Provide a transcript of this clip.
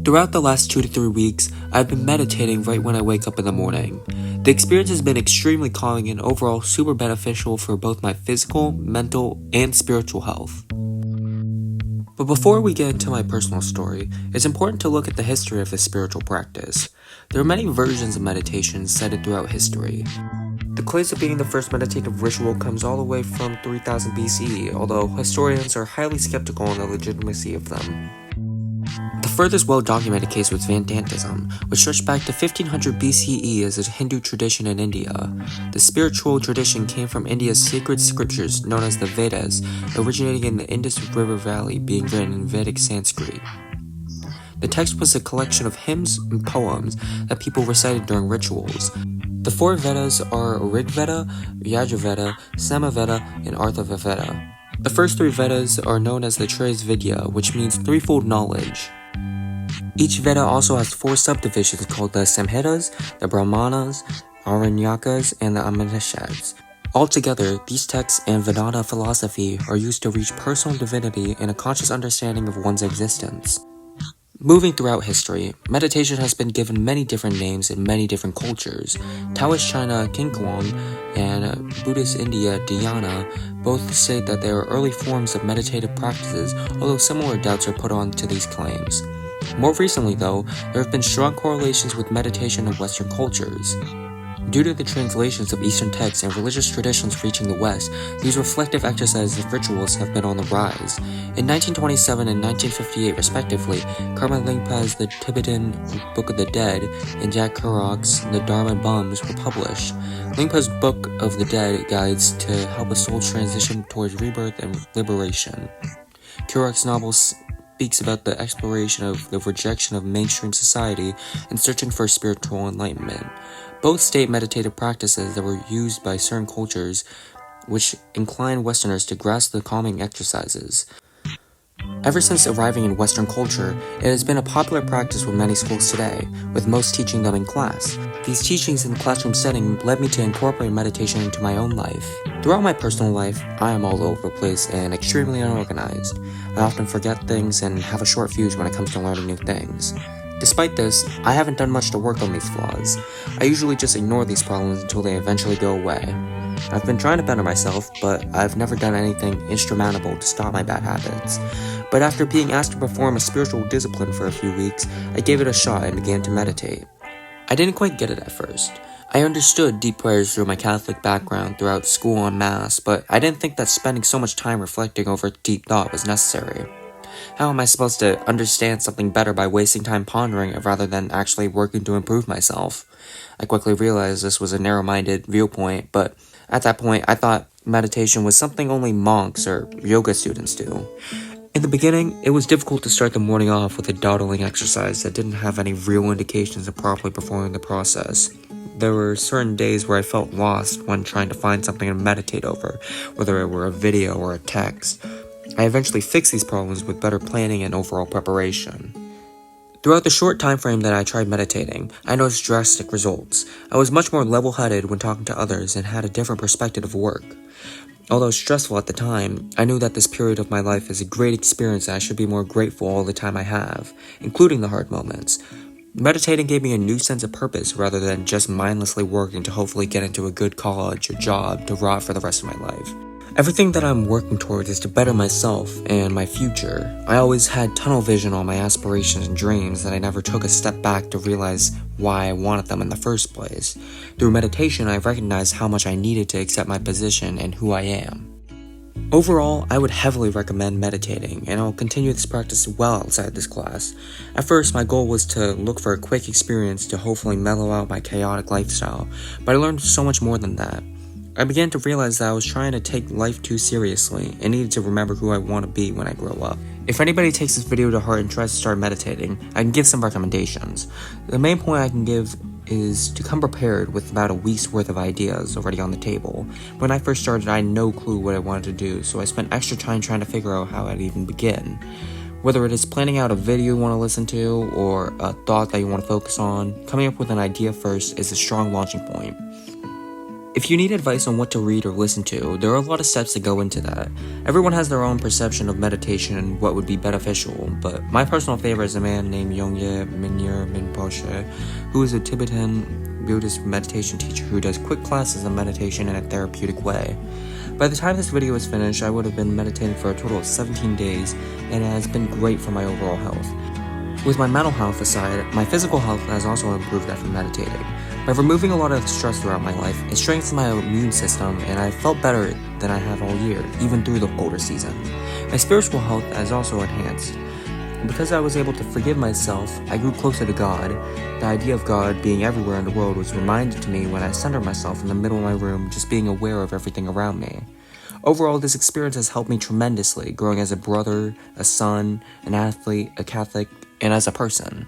Throughout the last 2 to 3 weeks, I've been meditating right when I wake up in the morning. The experience has been extremely calming and overall super beneficial for both my physical, mental, and spiritual health. But before we get into my personal story, it's important to look at the history of this spiritual practice. There are many versions of meditation cited throughout history. The claims of being the first meditative ritual comes all the way from 3000 BCE, although historians are highly skeptical on the legitimacy of them. The furthest well-documented case was Vedantism, which stretched back to 1500 BCE as a Hindu tradition in India. The spiritual tradition came from India's sacred scriptures known as the Vedas, originating in the Indus River Valley, being written in Vedic Sanskrit. The text was a collection of hymns and poems that people recited during rituals. The 4 Vedas are Rig Veda, Yajurveda, Samaveda, and Atharvaveda. The first 3 Vedas are known as the Tres Vidya, which means threefold knowledge. Each Veda also has 4 subdivisions called the Samhitas, the Brahmanas, Aranyakas, and the Upanishads. Altogether, these texts and Vedanta philosophy are used to reach personal divinity and a conscious understanding of one's existence. Moving throughout history, meditation has been given many different names in many different cultures. Taoist China, Qigong, and Buddhist India, Dhyana, both state that they are early forms of meditative practices, although similar doubts are put on to these claims. More recently, though, there have been strong correlations with meditation in Western cultures. Due to the translations of Eastern texts and religious traditions reaching the West, these reflective exercises and rituals have been on the rise. In 1927 and 1958 respectively, Karma Lingpa's The Tibetan Book of the Dead and Jack Kerouac's The Dharma Bums were published. Lingpa's Book of the Dead guides to help a soul transition towards rebirth and liberation. Kerouac's novel speaks about the exploration of the rejection of mainstream society and searching for spiritual enlightenment. Both state meditative practices that were used by certain cultures, which incline Westerners to grasp the calming exercises. Ever since arriving in Western culture, it has been a popular practice with many schools today, with most teaching them in class. These teachings in the classroom setting led me to incorporate meditation into my own life. Throughout my personal life, I am all over the place and extremely unorganized. I often forget things and have a short fuse when it comes to learning new things. Despite this, I haven't done much to work on these flaws. I usually just ignore these problems until they eventually go away. I've been trying to better myself, but I've never done anything insurmountable to stop my bad habits. But after being asked to perform a spiritual discipline for a few weeks, I gave it a shot and began to meditate. I didn't quite get it at first. I understood deep prayers through my Catholic background throughout school and mass, but I didn't think that spending so much time reflecting over deep thought was necessary. How am I supposed to understand something better by wasting time pondering it rather than actually working to improve myself? I quickly realized this was a narrow-minded viewpoint, but at that point I thought meditation was something only monks or yoga students do. In the beginning, it was difficult to start the morning off with a dawdling exercise that didn't have any real indications of properly performing the process. There were certain days where I felt lost when trying to find something to meditate over, whether it were a video or a text. I eventually fixed these problems with better planning and overall preparation. Throughout the short time frame that I tried meditating, I noticed drastic results. I was much more level-headed when talking to others and had a different perspective of work. Although stressful at the time, I knew that this period of my life is a great experience and I should be more grateful all the time I have, including the hard moments. Meditating gave me a new sense of purpose rather than just mindlessly working to hopefully get into a good college or job to rot for the rest of my life. Everything that I'm working towards is to better myself and my future. I always had tunnel vision on my aspirations and dreams that I never took a step back to realize why I wanted them in the first place. Through meditation, I recognized how much I needed to accept my position and who I am. Overall, I would heavily recommend meditating, and I'll continue this practice well outside this class. At first, my goal was to look for a quick experience to hopefully mellow out my chaotic lifestyle, but I learned so much more than that. I began to realize that I was trying to take life too seriously and needed to remember who I want to be when I grow up. If anybody takes this video to heart and tries to start meditating, I can give some recommendations. The main point I can give is to come prepared with about a week's worth of ideas already on the table. When I first started, I had no clue what I wanted to do, so I spent extra time trying to figure out how I'd even begin. Whether it is planning out a video you want to listen to or a thought that you want to focus on, coming up with an idea first is a strong launching point. If you need advice on what to read or listen to, there are a lot of steps that go into that. Everyone has their own perception of meditation and what would be beneficial, but my personal favorite is a man named Yongye Mingyur Rinpoche, who is a Tibetan Buddhist meditation teacher who does quick classes of meditation in a therapeutic way. By the time this video is finished, I would have been meditating for a total of 17 days, and it has been great for my overall health. With my mental health aside, my physical health has also improved after meditating. By removing a lot of stress throughout my life, it strengthened my immune system, and I felt better than I have all year, even through the colder season. My spiritual health has also enhanced. Because I was able to forgive myself, I grew closer to God. The idea of God being everywhere in the world was reminded to me when I centered myself in the middle of my room, just being aware of everything around me. Overall, this experience has helped me tremendously, growing as a brother, a son, an athlete, a Catholic, and as a person.